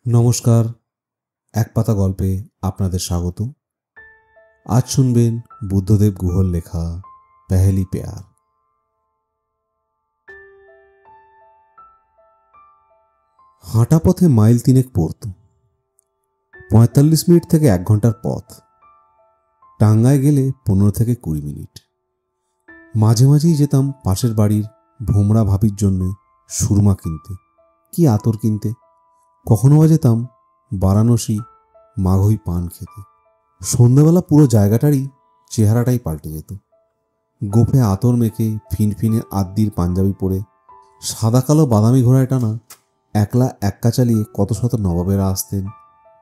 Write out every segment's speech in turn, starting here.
নমস্কার, এক পাতা গল্পে আপনাদের স্বাগত। আজ শুনবেন বুদ্ধদেব গুহর লেখা পেহেলি পেয়ার। হাঁটা পথে মাইল তিনেক পড়ত। ৪৫ মিনিট থেকে ১ ঘন্টার পথ। টাঙ্গায় গেলে ১৫ থেকে ২০ মিনিট। মাঝে মাঝেই যেতাম পাশের বাড়ির ভোমরা ভাবির জন্য সুরমা কিনতে, কি আতর কিনতে। কখনো বা যেতাম বারাণসী মাঘই পান খেতে। সন্ধ্যাবেলা পুরো জায়গাটারই চেহারাটাই পাল্টে যেত। গোফে আতর মেখে ফিনফিনে আদ্যির পাঞ্জাবি পরে সাদা কালো বাদামি ঘোড়ায় টানা একলা এক্কা চালিয়ে কত শত নবাবেরা আসতেন,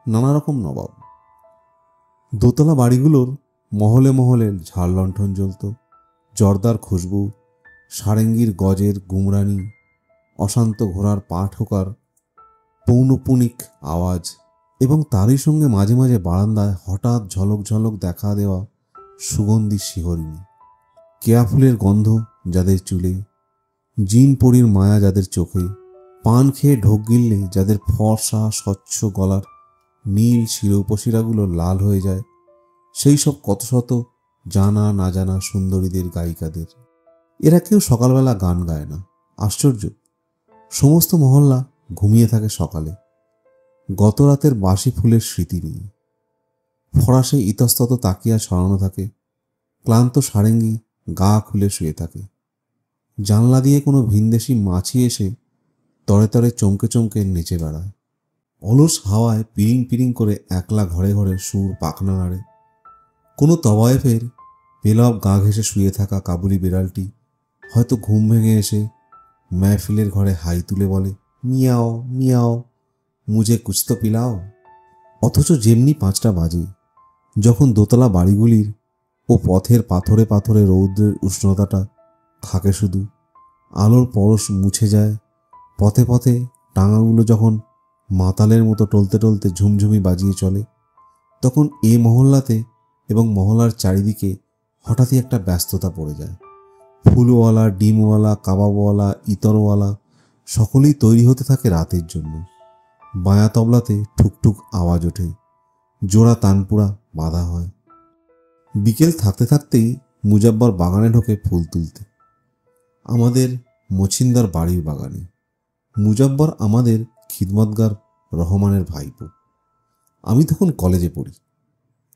নানা রকম নবাব। দোতলা বাড়িগুলোর মহলে মহলে ঝাড় লণ্ঠন জ্বলত, জর্দার খুশবু, সারেঙ্গির গজের গুমরানি, অশান্ত ঘোড়ার পা ঠোকার পৌনপুনিক আওয়াজ এবং তারই সঙ্গে মাঝে মাঝে বারান্দায় হঠাৎ ঝলক ঝলক দেখা দেওয়া সুগন্ধি শিহরিণী। কেয়া ফুলের গন্ধ যাদের চুলে, জিন পরীর মায়া যাদের চোখে, পান খেয়ে ঢোক গিললে যাদের ফর্সা স্বচ্ছ গলার নীল শিরোপশিরাগুলো লাল হয়ে যায়, সেই সব কত শত জানা না জানা সুন্দরীদের গায়িকাদের। এরা কেউ সকালবেলা গান গায় না। আশ্চর্য, সমস্ত মহল্লা ঘুমিয়ে থাকে সকালে, গত রাতের বাসি ফুলের স্মৃতি নিয়ে। ফরাসে ইতস্তত তাকিয়া ছড়ানো থাকে, ক্লান্ত সারেঙ্গি গা খুলে শুয়ে থাকে। জানলা দিয়ে কোনো ভিনদেশি মাছি এসে তরে তরে চমকে চমকে নেচে বেড়ায়। অলস হাওয়ায় পিরিং পিরিং করে একলা ঘরে ঘরে সুর পাখনা নাড়ে। কোনো তবায়েফের পেলব গা ঘেঁষে শুয়ে থাকা কাবুলি বিড়ালটি হয়তো ঘুম ভেঙে এসে মেহফিলের ঘরে হাই তুলে বলে, মিয়াও মিয়াও, মুঝে কুছ তো পিলাও। অথচ যেমনি ৫টা বাজে, যখন দোতলা বাড়িগুলির ও পথের পাথরে পাথরে রৌদ্রের উষ্ণতাটা থাকে শুধু, আলোর পরশ মুছে যায়, পথে পথে টাঙাগুলো যখন মাতালের মতো টলতে টলতে ঝুমঝুমি বাজিয়ে চলে, তখন এ মহল্লাতে এবং মহল্লার চারিদিকে হঠাৎই একটা ব্যস্ততা পড়ে যায়। ফুলওয়ালা, ডিমওয়ালা, কাবাবওয়ালা, ইতরওয়ালা সকলেই তৈরি হতে থাকে রাতের জন্য। বায়া তবলাতে ঠুকঠুক আওয়াজ ওঠে, জোড়া তানপুরা বাঁধা হয়। বিকেল থাকতে থাকতেই মুজাব্বর বাগানে ঢোকে ফুল তুলতে, আমাদের মছিন্দার বাড়ির বাগানে। মুজাব্বর আমাদের খিদমতগার রহমানের ভাইপো। আমি তখন কলেজে পড়ি।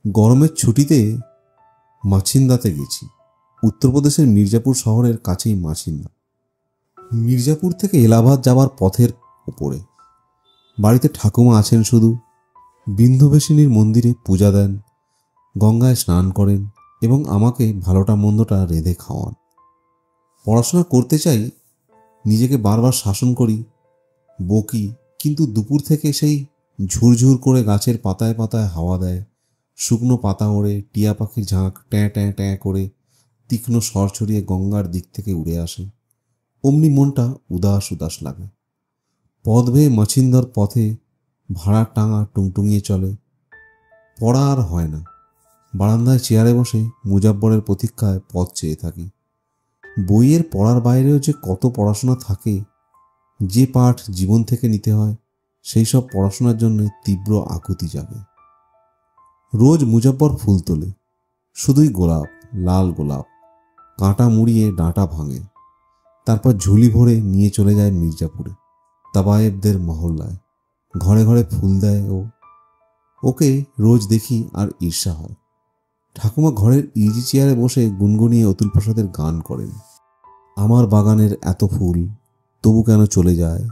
গরমের ছুটিতে মাছিন্দাতে গেছি। উত্তরপ্রদেশের মির্জাপুর শহরের কাছেই মাছিন্দা। মির্জাপুর থেকে এলাহাবাদ যাবার পথের ওপরে। বাড়িতে ঠাকুমা আছেন শুধু। বিন্ধুবেশিনীর মন্দিরে পূজা দেন, গঙ্গায় স্নান করেন এবং আমাকে ভালোটা মন্দটা রেঁধে খাওয়ান। পড়াশোনা করতে চাই, নিজেকে বারবার শাসন করি, বকি, কিন্তু দুপুর থেকে সেই ঝুরঝুর করে গাছের পাতায় পাতায় হাওয়া দেয়, শুকনো পাতা ওড়ে, টিয়া পাখির ঝাঁক ট্যাঁ ট্যাঁ ট্যাঁ করে তীক্ষ্ণ স্বর ছড়িয়ে গঙ্গার দিক থেকে উড়ে আসে। অমনি মনটা উদাস উদাস লাগে। পথ বেয়ে মাছিন্দর পথে ভাড়ার টাঙা টুংটুঙিয়ে চলে। পড়া আর হয় না। বারান্দায় চেয়ারে বসে মুজাব্বরের প্রতীক্ষায় পথ চেয়ে থাকি। বইয়ের পড়ার বাইরেও যে কত পড়াশোনা থাকে, যে পাঠ জীবন থেকে নিতে হয়, সেই সব পড়াশোনার জন্য তীব্র আকুতি জাগে। রোজ মুজাব্বর ফুল তোলে, শুধুই গোলাপ, লাল গোলাপ। কাঁটা মুড়িয়ে ডাঁটা ভাঙে, তারপর ঝুলি ভরে নিয়ে চলে যায় মির্জাপুরে, তাবায়েবদের মহল্লায়। ঘরে ঘরে ফুল দেয় ও। ওকে রোজ দেখি আর ঈর্ষা হয়। ঠাকুমা ঘরের ইজি চেয়ারে বসে গুনগুনিয়ে অতুল প্রসাদের গান করেন। আমার বাগানের এত ফুল, তবু কেন চলে যায়,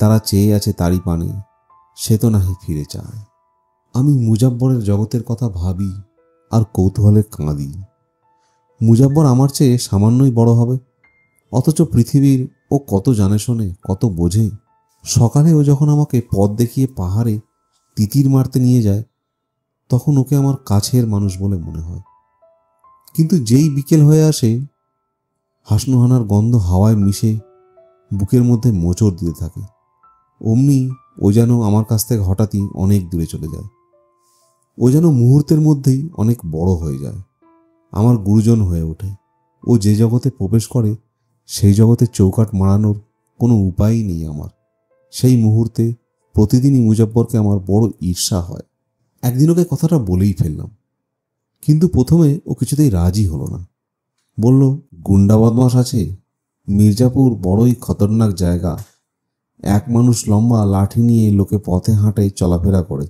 তারা চেয়ে আছে তারই পানে, সে তো নাহি ফিরে চায়। আমি মুজাব্বরের জগতের কথা ভাবি আর কৌতূহলে কাঁদি। মুজাব্বর আমার চেয়ে সামান্যই বড় হবে, অথচ পৃথিবীর ও কত জানে শোনে, কত বোঝে। সকালে ও যখন আমাকে পথ দেখিয়ে পাহাড়ে তিতির মারতে নিয়ে যায়, তখন ওকে আমার কাছের মানুষ বলে মনে হয়। কিন্তু যেই বিকেল হয়ে আসে, হাসনুহানার গন্ধ হাওয়ায় মিশে বুকের মধ্যে মোচড় দিতে থাকে, অমনি ও যেন আমার কাছ থেকে হঠাৎই অনেক দূরে চলে যায়। ও যেন মুহূর্তের মধ্যেই অনেক বড় হয়ে যায়, আমার গুরুজন হয়ে ওঠে। ও যে জগতে প্রবেশ করে, সেই জগতে চৌকাঠ মারানোর কোনো উপায়ই নেই আমার। সেই মুহূর্তে প্রতিদিনই মুজব্বরকে আমার বড় ঈর্ষা হয়। একদিন ওকে কথাটা বলেই ফেললাম, কিন্তু প্রথমে ও কিছুতেই রাজি হলো না। বলল, গুন্ডা বদমাশ আছে, মির্জাপুর বড়ই খতরনাক জায়গা। এক মানুষ লম্বা লাঠি নিয়ে লোকে পথে হাঁটে, চলাফেরা করে।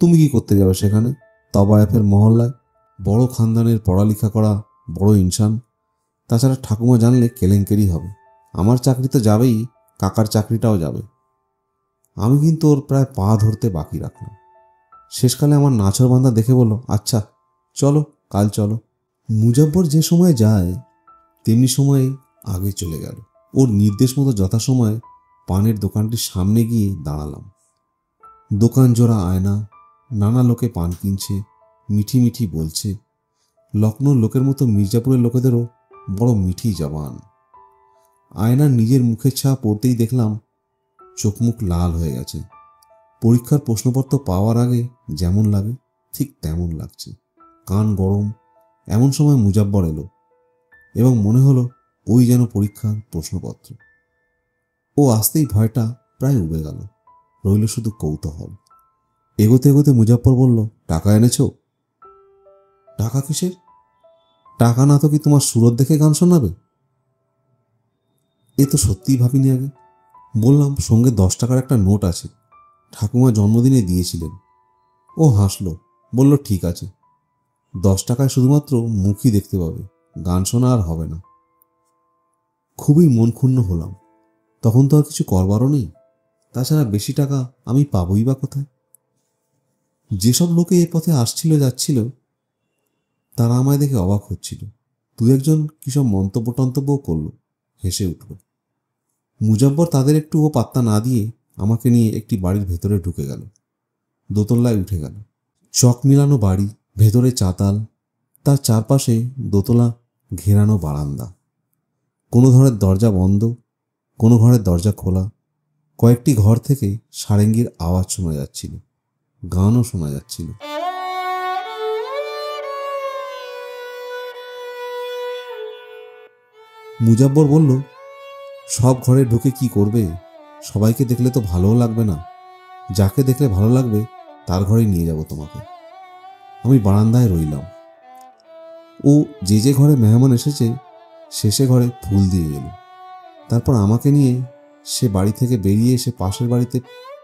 তুমি কি করতে যাবে সেখানে? তবায়েফের মহল্লায় বড় খানদানের পড়ালেখা করা বড় ইনসান। তাছাড়া ঠাকুমা জানলে কেলেঙ্কারি হবে। আমার চাকরি তো যাবেই, কাকার চাকরিটাও যাবে। আমি কিন্তু ওর প্রায় পা ধরতে বাকি রাখলাম। শেষকালে আমার নাছর বান্ধা দেখে বলল, আচ্ছা চলো, কাল চলো। মুজব্বর যে সময় যায় তেমনি সময়ে আগে চলে গেল। ওর নির্দেশ মতো যথাসময়ে পানের দোকানটির সামনে গিয়ে দাঁড়ালাম। দোকান জোড়া আয়না, নানা লোকে পান কিনছে, মিঠি মিঠি বলছে। লখনৌর লোকের মতো মির্জাপুরের লোকেদেরও বড় মিঠি জবান। আয়নার নিজের মুখের ছাপ পড়তেই দেখলাম চোখ মুখ লাল হয়ে গেছে। পরীক্ষার প্রশ্নপত্র পাওয়ার আগে যেমন লাগে ঠিক তেমন লাগছে। কান গরম। এমন সময় মুজব্বর এলো এবং মনে হলো ওই যেন পরীক্ষার প্রশ্নপত্র। ও আসতেই ভয়টা প্রায় উবে গেল, রইল শুধু কৌতূহল। এগোতে এগোতে মুজব্বর বলল, টাকা এনেছো? টাকা কিসের? টাকা না তো কি তোমার সুরত দেখে গান শোনাবে? এ তো সত্যিই ভাবিনি আগে। বললাম, সঙ্গে 10 টাকার একটা নোট আছে, ঠাকুমা জন্মদিনে দিয়েছিলেন। ও হাসলো, বলল, ঠিক আছে, 10 টাকায় শুধুমাত্র মুখই দেখতে পাবে, গান শোনা আর হবে না। খুবই মন ক্ষুণ্ণ হলাম। তখন তো আর কিছু করবারও নেই। তাছাড়া বেশি টাকা আমি পাবই বা কোথায়? যেসব লোকে এ পথে আসছিল যাচ্ছিল তারা আমায় দেখে অবাক হচ্ছিল। দু একজন কিসব মন্তব্য টন্তব্যও করলো, হেসে উঠল। মুজব্বর তাদের একটুও পাত্তা না দিয়ে আমাকে নিয়ে একটি বাড়ির ভেতরে ঢুকে গেল। দোতলায় উঠে গেল। চক মিলানো বাড়ি, ভেতরে চাতাল, তার চারপাশে দোতলা ঘেরানো বারান্দা। কোনো ঘরের দরজা বন্ধ, কোনো ঘরের দরজা খোলা। কয়েকটি ঘর থেকে সারেঙ্গির আওয়াজ শোনা যাচ্ছিল, গানও শোনা যাচ্ছিল। মুজব্বর বলল, সব ঘরে ঢুকে কি করবে? সবাইকে দেখলে তো ভালোও লাগবে না। যাকে দেখলে ভালো লাগবে তার ঘরেই নিয়ে যাব তোমাকে। আমি বারান্দায় রইলাম। ও যে যে ঘরে মেহমান এসেছে শেষে ঘরে ফুল দিয়ে এলো। তারপর আমাকে নিয়ে সে বাড়ি থেকে বেরিয়ে এসে পাশের বাড়িতে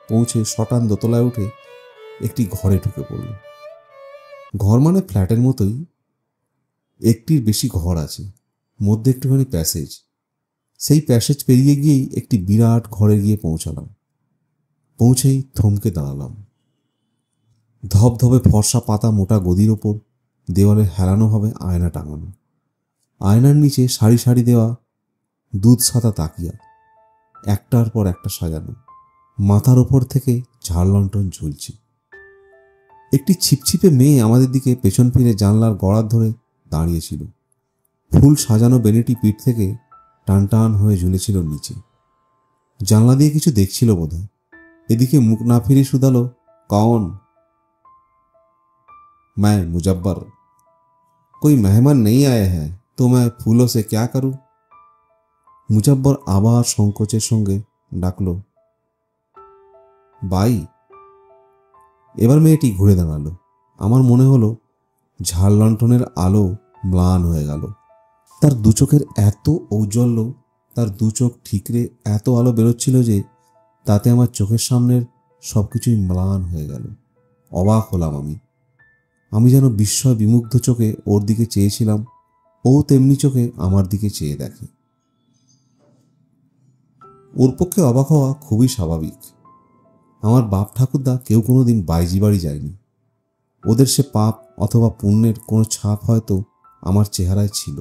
পৌঁছে শটান দোতলায় উঠে একটি ঘরে ঢুকে পড়ল। ঘর মানে ফ্ল্যাটের মতোই, একটির বেশি ঘর আছে, মধ্যে একটুখানি প্যাসেজ। সেই প্যাসেজ পেরিয়ে গিয়েই একটি বিরাট ঘরে গিয়ে পৌঁছালাম। পৌঁছেই থমকে দাঁড়ালাম। ধবধবে ফর্সা পাতা মোটা গদির ওপর দেওয়ালে হেলানোভাবে আয়না টাঙানো। আয়নার নিচে সারি সারি দেওয়া দুধ সাদা তাকিয়া, একটার পর একটা সাজানো। মাথার ওপর থেকে ঝাড় লণ্ঠন ঝুলছে। একটি ছিপছিপে মেয়ে আমাদের দিকে পেছন ফিরে জানলার গড়ার ধরে দাঁড়িয়েছিল। ফুল সাজানো বেনেটি পিঠ থেকে টান টান হয়ে ঝুলেছিল নিচে। জানলা দিয়ে কিছু দেখছিল বোধহয়। এদিকে মুখ না ফিরে শুধালো, কौन? मैं मुजब्बर। कोई मेहमान नहीं आए हैं तो मैं फूलों से क्या करूं? মুজব্বর আবার সংকোচের সঙ্গে ডাকলো, বাই। এবার মেয়েটি ঘুরে দাঁড়ালো। আমার মনে হলো ঝাড় লণ্ঠনের আলো ম্লান হয়ে গেল। তার দু চোখের এত ঔজ্জ্বল্য, তার দু চোখ ঠিকরে এত আলো বেরোচ্ছিল যে তাতে আমার চোখের সামনের সবকিছুই ম্লান হয়ে গেল। অবাক হলাম আমি যেন বিস্ময় বিমুগ্ধ চোখে ওর দিকে চেয়েছিলাম, ও তেমনি চোখে আমার দিকে চেয়ে দেখে। ওর পক্ষে অবাক হওয়া খুবই স্বাভাবিক। আমার বাপ ঠাকুরদা কেউ কোনোদিন বাইজি বাড়ি যায়নি। ওদের সে পাপ অথবা পুণ্যের কোনো ছাপ হয়তো আমার চেহারায় ছিল।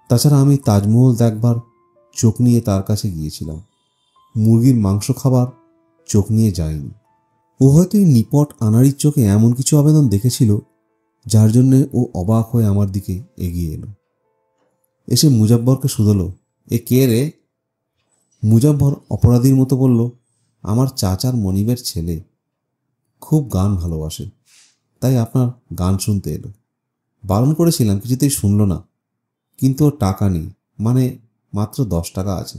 তাছাড়া আমি তাজমহল দেখবার চোখ নিয়ে তার কাছে গিয়েছিলাম, মুরগির মাংস খাবার চোখ নিয়ে যায়নি। ও হয়তো এই নিপট আনাড়ির চোখে এমন কিছু আবেদন দেখেছিল যার জন্যে ও অবাক হয়ে আমার দিকে এগিয়ে এলো। এসে মুজব্বরকে শুধল, এ কে রে? মুজব্বর অপরাধীর মতো বলল, আমার চাচার মনিবের ছেলে, খুব গান ভালোবাসে, তাই আপনার গান শুনতে এলো। বারণ করেছিলাম, কিছুতেই শুনল না। কিন্তু ওর টাকা নেই, মানে মাত্র 10 টাকা আছে।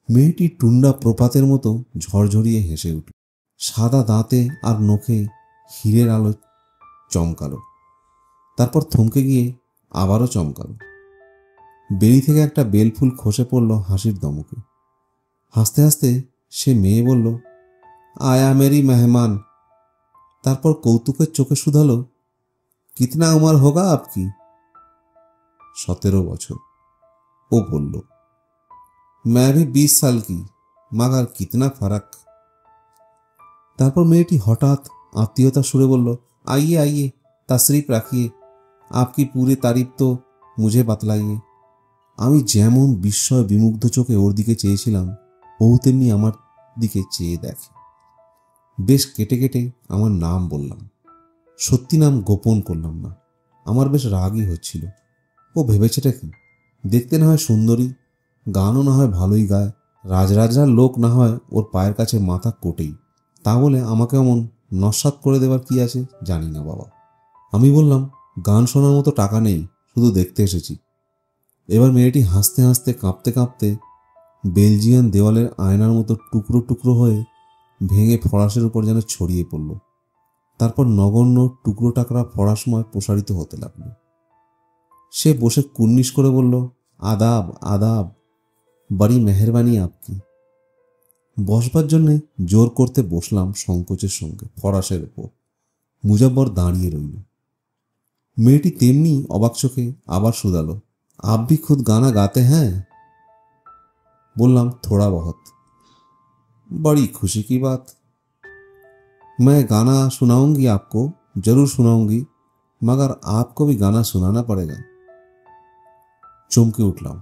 মেয়েটি টুন্ডা প্রপাতের মতো ঝরঝরিয়ে হেসে উঠল। সাদা দাঁতে আর নখে হীরের আলো চমকালো, তারপর থমকে গিয়ে আবারও চমকালো। বেলি থেকে একটা বেলফুল খসে পড়ল হাসির দমকে। হাসতে হাসতে সে মেয়ে বলল, আয়া মেরি মেহমান। তারপর কৌতুকের চোখে শুধালো, কিতনা উমর হোগা আপকি? 17 বছর। ও বলল, मैं भी 20 साल की, मगर कितना फर्क। তারপর মেয়েটি হঠাৎ আত্মীয়তার সুরে বলল, आइए आइए, तशरीफ रखिए, आपकी पूरी तारीफ तो मुझे बतलाइए। আমি যেমন বিস্ময় বিমুগ্ধ চোখে ওর দিকে চেয়েছিলাম, ও তেমনি আমার দিকে চেয়ে দেখে। বেশ কেটে কেটে আমার নাম বললাম। সত্যি নাম গোপন করলাম না। আমার বেশ রাগই হচ্ছিল। ও ভেবেছেটা কি? দেখতে না হয় সুন্দরী, গানও না হয় ভালোই গায়, রাজরাজার লোক না হয় ওর পায়ের কাছে মাথা কোটেই, তা বলে আমাকে এমন নস্যাৎ করে দেবার কি আছে জানি না বাবা। আমি বললাম, গান শোনার মতো টাকা নেই, শুধু দেখতে এসেছি। এবার মেয়েটি হাসতে হাসতে কাঁপতে কাঁপতে বেলজিয়ান দেওয়ালের আয়নার মতো টুকরো টুকরো হয়ে ভেঙে ফরাসের উপর যেন ছড়িয়ে পড়ল। তারপর নগণ্য টুকরো টাকরা ফরাসময় প্রসারিত হতে লাগলো। সে বসে কুর্নিশ করে বলল, আদাব আদাব, বড়ি মেহরবানি আপকি। বসবার জন্যে জোর করতে বসলাম সংকোচের সঙ্গে ফরাসের উপর। মুজাব্বর দাঁড়িয়ে রইল। মেয়েটি তেমনি অবাক চোখে আবার শুধালো, आप भी खुद गाना गाते हैं? बोललाम, थोड़ा बहुत। बड़ी खुशी की बात। मैं गाना सुनाऊंगी आपको, जरूर सुनाऊंगी, मगर आपको भी गाना सुनाना पड़ेगा। চমকে উঠলাম।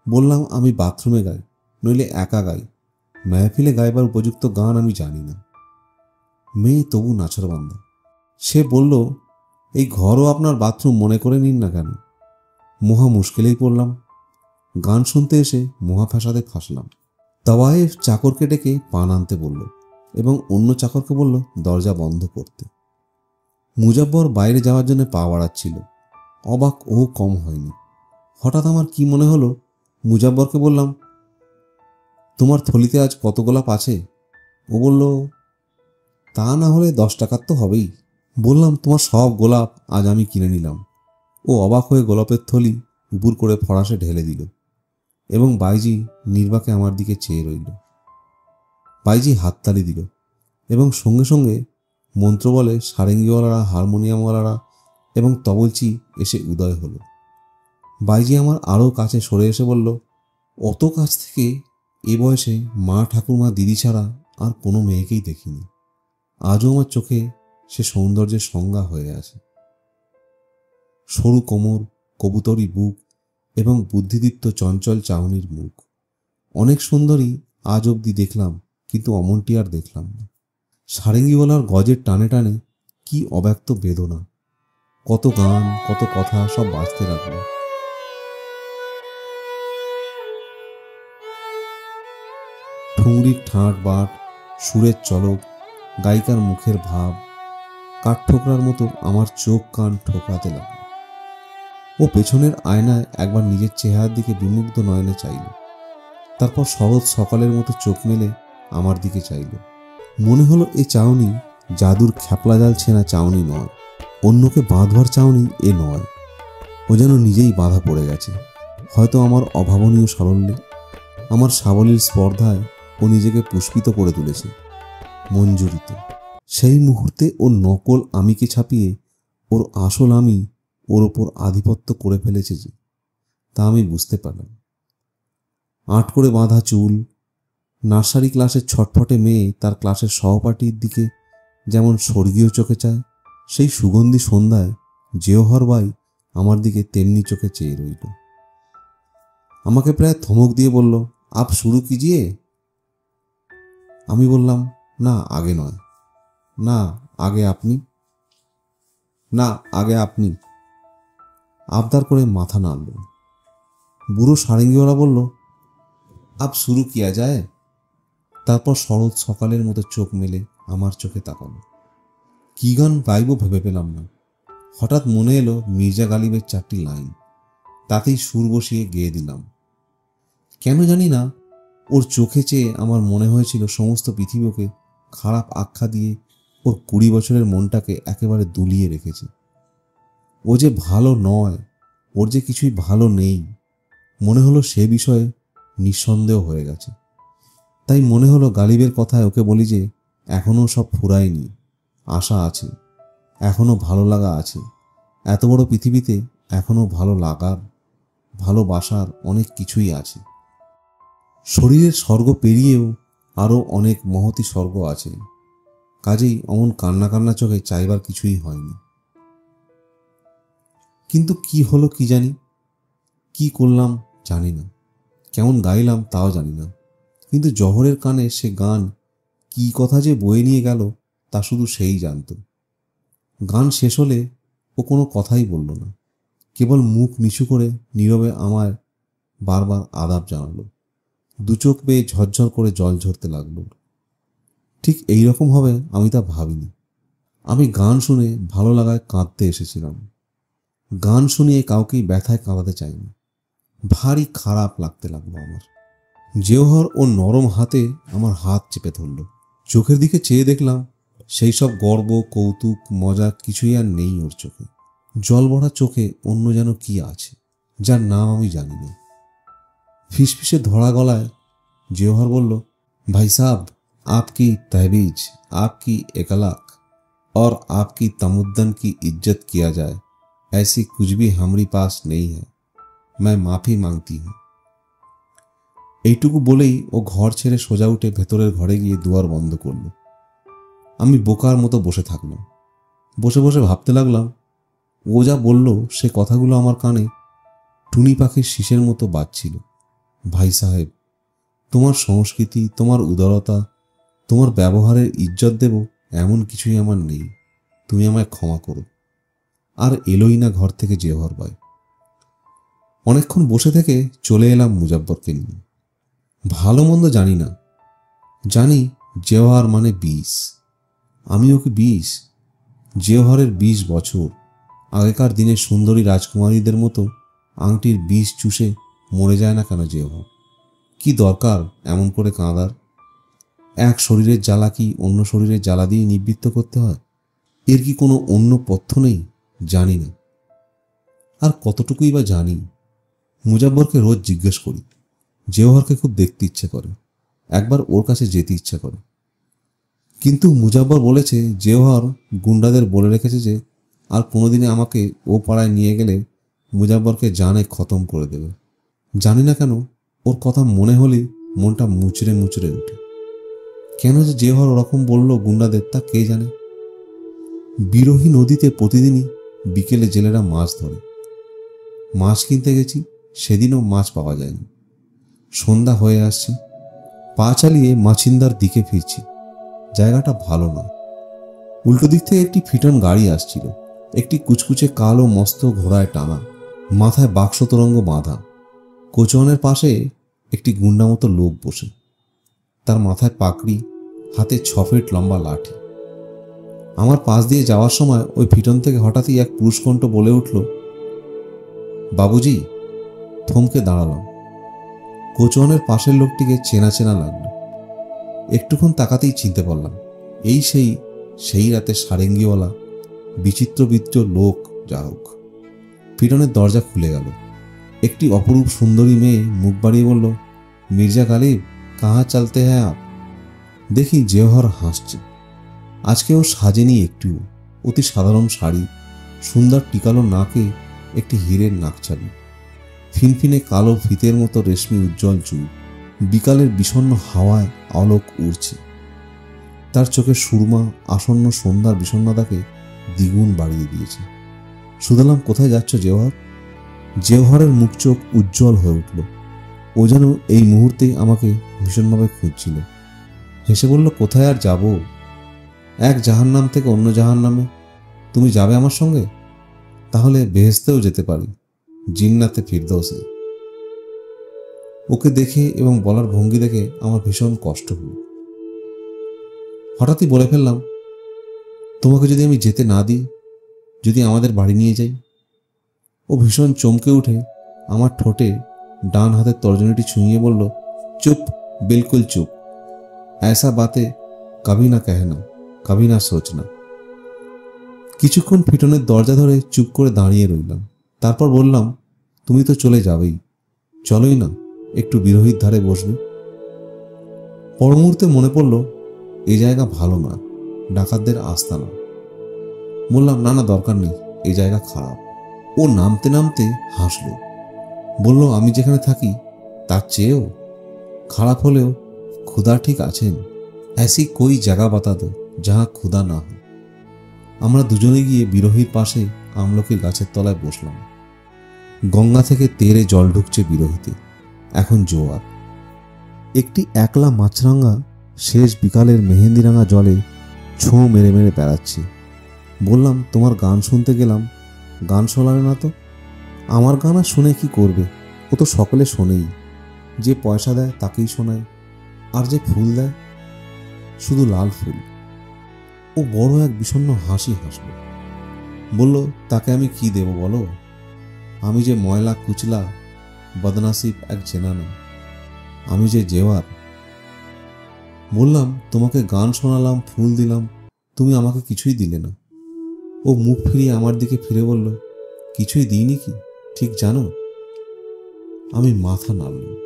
বললাম, আমি বাথরুমে গাই, নইলে একা গাই, মেহফিলে গাইবার উপযুক্ত গান আমি জানি না। মেয়ে তবু নাছরবান্দা। সে বলল, এই ঘরও আপনার বাথরুম মনে করে নিন না কেন। মহা মুশকিলেই পড়লাম। গান শুনতে এসে মহা ফ্যাসাদে ফাঁসলাম। তাওয়ায়েফ চাকরকে ডেকে পান আনতে বলল এবং অন্য চাকরকে বলল দরজা বন্ধ করতে। মুজাব্বর বাইরে যাওয়ার জন্য পা বাড়াচ্ছিল। অবাক ও কম হয়নি। হঠাৎ আমার কি মনে হলো, মুজাব্বরকে বললাম, তোমার থলিতে আজ কত গোলাপ আছে? ও বলল, তা না হলে 10 টাকার তো হবেই। বললাম, তোমার সব গোলাপ আজ আমি কিনে নিলাম। ও অবাক হয়ে গোলাপের থলি উপুর করে ফরাসে ঢেলে দিল এবং বাইজি নির্বাকে আমার দিকে চেয়ে রইল। বাইজি হাততালি দিল এবং সঙ্গে সঙ্গে মন্ত্র বলে সারেঙ্গিওয়ালারা, হারমোনিয়ামওয়ালারা এবং তবলচি এসে উদয় হলো। বাইজি আমার আরও কাছে সরে এসে বলল, অত কাছ থেকে এ বয়সে মা ঠাকুরমা দিদি ছাড়া আর কোনো মেয়েকেই দেখিনি। আজও আমার চোখে সে সৌন্দর্যের সংজ্ঞা হয়ে আছে। সরু কোমর, কবুতরি বুক এবং বুদ্ধিদীপ্ত চঞ্চল চাহনির মুখ। অনেক সুন্দরী আজ অবধি দেখলাম, কিন্তু অমনটি আর দেখলাম না। সারেঙ্গিওয়ালার গজের টানে টানে কি অব্যক্ত বেদনা, কত গান, কত কথা সব বাজতে লাগলো। ঠুংরির ঠাঁট বাট, সুরের চলক, গায়িকার মুখের ভাব কাঠঠোকরার মতো আমার চোখ কান ঠোকরাতে লাগলো। ও পেছনের আয়নায় একবার নিজের চেহারার দিকে বিমুগ্ধ নয়নে চাইল, তারপর সহজ সকালের মতো চোখ মেলে আমার দিকে চাইল। মনে হলো এ চাউনি জাদুর খ্যাপলা জাল ছেঁড়া চাউনি নয়, অন্যকে বাঁধবার চাউনি এ নয়। ও যেন নিজেই বাঁধা পড়ে গেছে, হয়তো আমার অভাবনীয় সারল্যে, আমার সাবলীল স্পর্ধায় ও নিজেকে পুষ্পিত করে তুলেছে, মঞ্জুরিত। সেই মুহূর্তে ওর নকল আমিকে ছাপিয়ে ওর আসল আমি ওর ওপর আধিপত্য করে ফেলেছে যে, তা আমি বুঝতে পারলাম। আট করে বাঁধা চুল, নার্সারি ক্লাসের ছটফটে মেয়ে তার ক্লাসের সহপাঠীর দিকে যেমন স্বর্গীয় চোখে চায়, সেই সুগন্ধি সন্ধ্যায় জেওহর বাই আমার দিকে তেমনি চোখে চেয়ে রইল। আমাকে প্রায় ধমক দিয়ে বলল, আপ শুরু কিজিয়ে। আমি বললাম, না আগে নয়, না আগে আপনি, না আগে আপনি। আবদার করে মাথা নাড়ল। বুড়ো সারেঙ্গিওয়ালা বলল, আপ শুরু কিয়া যায়। তারপর শরৎ সকালের মতো চোখ মেলে আমার চোখে তাকালো। কি গান গাইব ভেবে পেলাম না। হঠাৎ মনে এলো মির্জা গালিবের 4টি লাইন, তাতেই সুর বসিয়ে গেয়ে দিলাম। কেন জানি না ওর চোখে চেয়ে আমার মনে হয়েছিল সমস্ত পৃথিবীকে খারাপ আখ্যা দিয়ে ওর 20 বছরের মনটাকে একেবারে দুলিয়ে রেখেছে। ও যে ভালো নয়, ওর যে কিছুই ভালো নেই, মনে হলো সে বিষয়ে নিঃসন্দেহ হয়ে গেছে। তাই মনে হলো গালিবের কথায় ওকে বলি যে এখনো সব ফুরায়নি, আশা আছে, এখনো ভালো লাগা আছে, এত বড় পৃথিবীতে এখনো ভালো লাগার, ভালোবাসার অনেক কিছুই আছে। শরীরের স্বর্গ পেরিয়েও আরও অনেক মহতী স্বর্গ আছে। কাজেই অমন কান্না কান্না চোখে চাইবার কিছুই হয়নি। কিন্তু কি হলো কি জানি, কি করলাম জানি না, কেমন গাইলাম তাও জানি না, কিন্তু জহরের কানে সে গান কি কথা যে বয়ে নিয়ে গেল তা শুধু সেই জানত। গান শেষ হলে ও কোনো কথাই বলল না, কেবল মুখ নিচু করে নীরবে আমায় বারবার আদাব জানালো। দু চোখ বেয়ে ঝরঝর করে জল ঝরতে লাগলো। ঠিক এই রকম হবে আমি তা ভাবিনি। আমি গান শুনে ভালো লাগায় কাঁদতে এসেছিলাম। গান শুনিয়ে কাউকেই ব্যথায় কাঁদাতে চাইনি। ভারী খারাপ লাগতে লাগলো আমার। জেওহর ও নরম হাতে আমার হাত চেপে ধরল। চোখের দিকে চেয়ে দেখলাম সেই সব গর্ব, কৌতুক, মজা কিছুই আর নেই ওর চোখে। জল ভরা চোখে অন্য যেন কি আছে, যার নাম আমি জানি না। ফিসফিসে ধরা গলায় জেওহর বলল, भाई साहब, आपकी तहवीज, आपकी एकलाक और आपकी तमुद्दन की इज्जत किया जाए, ऐसी कुछ भी हमारे पास नहीं है, मैं माफी मांगती हूँ। এইটুকু বলেই ও ঘর ছেড়ে সোজা উঠে ভেতরের ঘরে গিয়ে দুয়ার বন্ধ করল। আমি বোকার মতো বসে থাকলাম। বসে বসে ভাবতে লাগলাম, ও যা বলল সে কথাগুলো আমার কানে টুনি পাখির শীষের মতো বাজছিল। ভাই সাহেব, তোমার সংস্কৃতি, তোমার উদারতা, তোমার ব্যবহারের ইজ্জত দেব এমন কিছুই আমার নেই, তুমি আমায় ক্ষমা করো। আর এলোই না ঘর থেকে জেওহর ভাই। অনেকক্ষণ বসে থেকে চলে এলাম মুজাব্বরকে নিয়ে। ভালো মন্দ জানি না, জানি জেওহর মানে 20, আমি ওকে 20। জেওহরের 20 বছর। আগেকার দিনে সুন্দরী রাজকুমারীদের মতো আংটির 20 চুষে মরে যায় না কেন জেওহর? কি দরকার এমন করে কাঁদার? এক শরীরের জ্বালা কি অন্য শরীরের জ্বালা দিয়ে নিবৃত্ত করতে হয়? এর কি কোনো অন্য পথ্য নেই? জানি না। আর কতটুকুই বা জানি। মুজাব্বরকে রোজ জিজ্ঞেস করি। জেওহরকে খুব দেখতে ইচ্ছে করে, একবার ওর কাছে যেতে ইচ্ছা করে। কিন্তু মুজাব্বর বলেছে জেওহর গুন্ডাদের বলে রেখেছে যে আর কোনোদিনে আমাকে ও পাড়ায় নিয়ে গেলে মুজাব্বরকে জানে খতম করে দেবে। জানি না কেন ওর কথা মনে হলেই মনটা মুচড়ে মুচড়ে ওঠে। কেন যে জেওহর ওরকম বলল গুন্ডাদের তা কে জানে। বিরোহী নদীতে প্রতিদিনই বিকেলে জেলেরা মাছ ধরে। মাছ কিনতে গেছি, সেদিনও মাছ পাওয়া যায়নি। সন্ধ্যা হয়ে আসছে, পা চালিয়ে মাছিন্দার দিকে ফিরছি। জায়গাটা ভালো না। উল্টো দিক থেকে একটি ফিটন গাড়ি আসছিল, একটি কুচকুচে কালো মস্ত ঘোড়ায় টানা, মাথায় বাক্স তোরঙ্গ বাঁধা। কোচওয়ানের পাশে একটি গুন্ডা মতো লোক বসে, তার মাথায় পাকড়ি, হাতে 6 ফিট লম্বা লাঠি। আমার পাশ দিয়ে যাওয়ার সময় ওই ফিটন থেকে হঠাৎই এক পুরুষকণ্ঠ বলে উঠল, বাবুজি। থমকে দাঁড়ালাম। কোচওয়ানের পাশের লোকটিকে চেনা চেনা লাগলো। একটুক্ষণ তাকাতেই চিনতে পারলাম, এই সেই রাতে সারেঙ্গিওয়ালা বিচিত্র লোক। যা হোক, ফিটনের দরজা খুলে গেল। একটি অপরূপ সুন্দরী মেয়ে মুখ বাড়িয়ে বলল, মির্জা গালিব, কাহা চলতে হ্যাঁ আপ? দেখি জেওহর হাসছে। আজকেও সাজেনি একটুও। অতি সাধারণ শাড়ি, সুন্দর টিকালো নাকে একটি হীরের নাকছাবি, ফিনফিনে কালো ফিতের মতো রেশমি উজ্জ্বল চুল। বিকালের বিষণ্ণ হাওয়ায় আলোক উড়ছে। তার চোখে সুরমা আসন্ন সন্ধ্যার বিষণ্ণতাকে দ্বিগুণ বাড়িয়ে দিয়েছে। শুধালাম, কোথায় যাচ্ছ জেওহর? জেওহরের মুখ চোখ উজ্জ্বল হয়ে উঠল। ও যেন এই মুহূর্তে আমাকে ভীষণভাবে খুঁজছিল। হেসে বলল, কোথায় আর যাব? এক জাহান্নাম থেকে অন্য জাহান্নামে। তুমি যাবে আমার সঙ্গে? তাহলে বেহেশতেও যেতে পারি, জিন্নাতে ফিরদৌসে। ওকে দেখে এবং বলার ভঙ্গি দেখে আমার ভীষণ কষ্ট হলো। হঠাৎই বলে ফেললাম, তোমাকে যদি আমি যেতে না দিই, যদি আমাদের বাড়ি নিয়ে যাই? ও ভীষণ চমকে উঠে আমার ঠোঁটে ডান হাতের তর্জনীটি ছুঁয়ে বলল, চুপ, বিলকুল চুপ। ऐसा बातें কবি না कहना কবি না सोचना। কিছুক্ষণ ফিটনের দরজা ধরে চুপ করে দাঁড়িয়ে রইলাম। তারপর বললাম, তুমি তো চলে যাবেই, চলোই না একটু বিরোহীর ধারে বসবে। পর মুহূর্তে মনে পড়ল এই জায়গা ভালো না, ডাকাতদের আস্তানা। বললাম, না না দরকার নেই, এই জায়গা খারাপ। ও নামতে নামতে হাসল, বলল, আমি যেখানে থাকি তার চেয়েও খারাপ হলেও খুদা ঠিক আছেন। ऐसी कोई जगह बता दो जहां खुदा ना हो। আমরা দুজনে গিয়ে বিরোহীর পাশে আমলকির গাছের তলায় বসলাম। গঙ্গা থেকে তেরে জল ঢুকছে বিরোহীতে, এখন জোয়ার। একটি একলা মাছরাঙা শেষ বিকালের মেহেন্দিরাঙা জলে ছোঁ মেরে মেরে বেড়াচ্ছে। বললাম, তোমার গান শুনতে গেলাম, গান শোনালে না তো? আমার গান আর শুনে কি করবে, ও তো সকলে শোনেই। যে পয়সা দেয় তাকেই শোনায়, আর যে ফুল দেয় শুধু লাল ফুল। ও বড় এক বিষণ্ণ হাসি হাসল, বলল, তাকে আমি কি দেব বলো? আমি যে ময়লা কুচলা বদনাসিব এক জেনানা, আমি যে জেওয়ার। বললাম, তোমাকে গান শোনালাম, ফুল দিলাম, তুমি আমাকে কিছুই দিলে না। ও মুখ ফিরিয়ে আমার দিকে ফিরে বলল, কিছুই দিইনি কি ঠিক জানো? আমি মাথা নাড়লাম।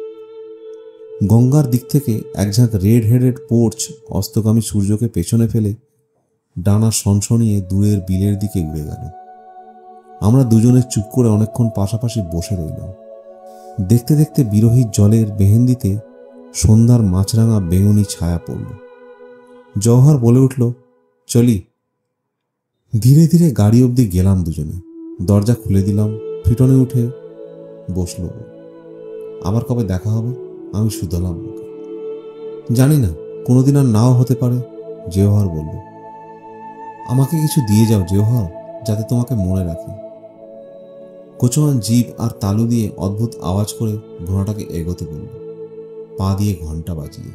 গঙ্গার দিক থেকে এক ঝাঁক রেড হেডেড পোর্চ অস্তগামী সূর্যকে পেছনে ফেলে ডানা সনসনিয়ে দূরের বিলের দিকে উড়ে গেল। আমরা দুজনে চুপ করে অনেকক্ষণ পাশাপাশি বসে রইলাম। দেখতে দেখতে বিরোহীর জলের মেহেন্দিতে সন্ধ্যার মাছরাঙা বেঙুনি ছায়া পড়ল। জওহর বলে উঠল, চলি। ধীরে ধীরে গাড়ি অবধি গেলাম দুজনে। দরজা খুলে দিলাম, ফিটনে উঠে বসল। আবার কবে দেখা হবে? আমি শুধালাম। জানি না, কোনোদিন আর নাও হতে পারে, জওহর বলল। আমাকে কিছু দিয়ে যাও জওহর, যাতে তোমাকে মনে রাখি। কোচোয়ান জিভ আর তালু দিয়ে অদ্ভুত আওয়াজ করে ঘোড়াটাকে এগোতে বলল, পা দিয়ে ঘন্টা বাজিয়ে।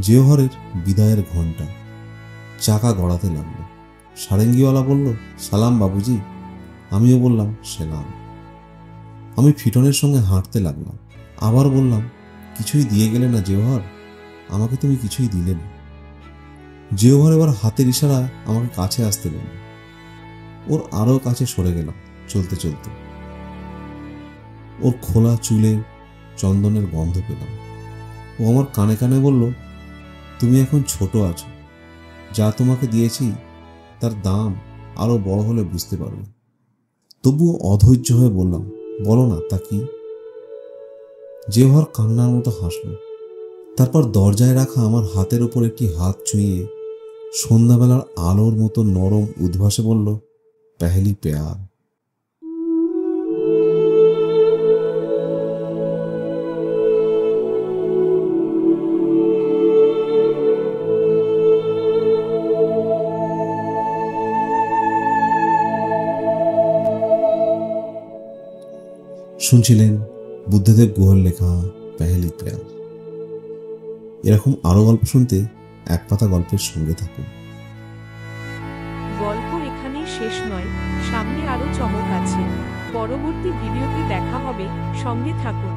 জওহরের বিদায়ের ঘন্টা। চাকা গড়াতে লাগলো। সারেঙ্গিওয়ালা বলল, সালাম বাবুজি। আমিও বললাম, সেলাম। আমি ফিটনের সঙ্গে হাঁটতে লাগলাম। আবার বললাম, কিছুই দিয়ে গেলে না জওহর, আমাকে তুমি কিছুই দিলে না। জওহর এবার হাতের ইশারায় আমাকে কাছে আসতে বলল। ওর আরো কাছে সরে গেলাম চলতে চলতে। ওর খোলা চুলে চন্দনের গন্ধ পেলাম। ও আমার কানে কানে বলল, তুমি এখন ছোট আছো, যা তোমাকে দিয়েছি তার দাম আরো বড় হলে বুঝতে পারবে। তবুও অধৈর্য হয়ে বললাম, বলো না তা কি? জওহর কান্নার মতো হাসল। তারপর দরজায় রাখা আমার হাতের উপর একটি হাত ছুঁয়ে সন্ধ্যাবেলার আলোর মতো নরম উদ্ভাসে বলল, পেহলি প্যার। শুনছিলেন বুদ্ধদেব গুহর লেখা পেহলি প্যার। এরকম আরো গল্প শুনতে এক পাতা গল্পের সঙ্গে থাকুন। গল্প এখানেই শেষ নয়, সামনে আরো চমক আছে। পরবর্তী ভিডিওতে দেখা হবে, সঙ্গে থাকুন।